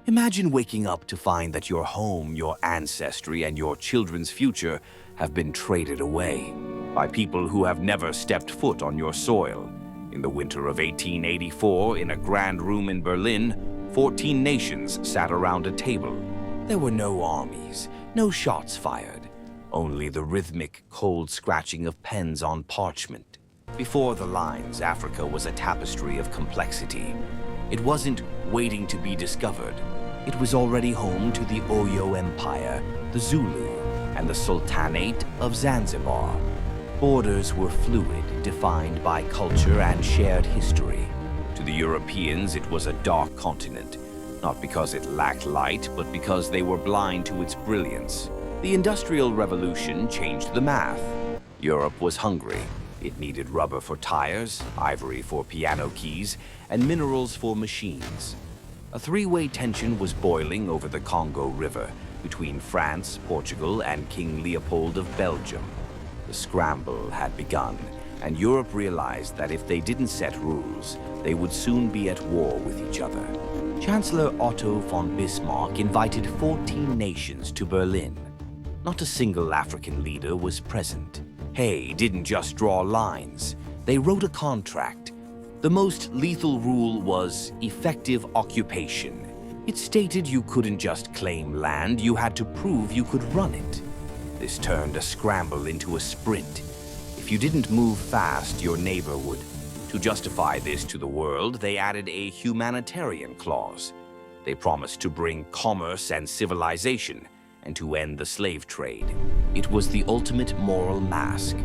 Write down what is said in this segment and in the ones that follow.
Imagine waking up to find that your home, your ancestry, and your children's future have been traded away by people who have never stepped foot on your soil. In the winter of 1884, in a grand room in Berlin, 14 nations sat around a table. There were no armies, no shots fired, only the rhythmic, cold scratching of pens on parchment. Before the lines, Africa was a tapestry of complexity. It wasn't waiting to be discovered. It was already home to the Oyo Empire, the Zulu, and the Sultanate of Zanzibar. Borders were fluid, defined by culture and shared history. To the Europeans, it was a dark continent, not because it lacked light, but because they were blind to its brilliance. The Industrial Revolution changed the math. Europe was hungry. It needed rubber for tires, ivory for piano keys, and minerals for machines. A three-way tension was boiling over the Congo River between France, Portugal, and King Leopold of Belgium. The scramble had begun, and Europe realized that if they didn't set rules, they would soon be at war with each other. Chancellor Otto von Bismarck invited 14 nations to Berlin. Not a single African leader was present. Hay didn't just draw lines. They wrote a contract. The most lethal rule was effective occupation. It stated you couldn't just claim land, you had to prove you could run it. This turned a scramble into a sprint. If you didn't move fast, your neighbor would. To justify this to the world, they added a humanitarian clause. They promised to bring commerce and civilization, and to end the slave trade. It was the ultimate moral mask.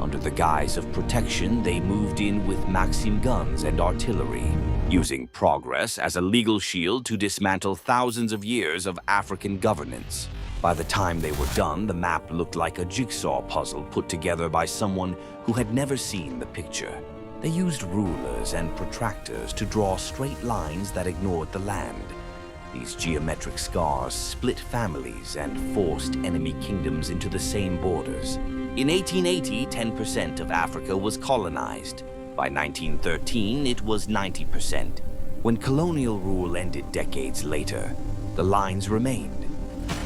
Under the guise of protection, they moved in with Maxim guns and artillery, using progress as a legal shield to dismantle thousands of years of African governance. By the time they were done, the map looked like a jigsaw puzzle put together by someone who had never seen the picture. They used rulers and protractors to draw straight lines that ignored the land. These geometric scars split families and forced enemy kingdoms into the same borders. In 1880, 10% of Africa was colonized. By 1913, it was 90%. When colonial rule ended decades later, the lines remained.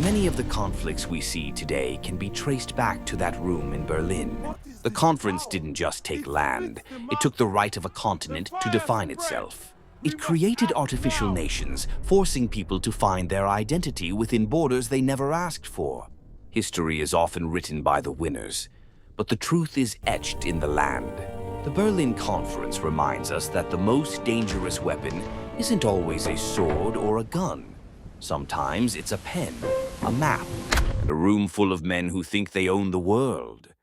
Many of the conflicts we see today can be traced back to that room in Berlin. The conference didn't just take land, it took the right of a continent to define itself. It created artificial nations, forcing people to find their identity within borders they never asked for. History is often written by the winners, but the truth is etched in the land. The Berlin Conference reminds us that the most dangerous weapon isn't always a sword or a gun. Sometimes it's a pen, a map, and a room full of men who think they own the world.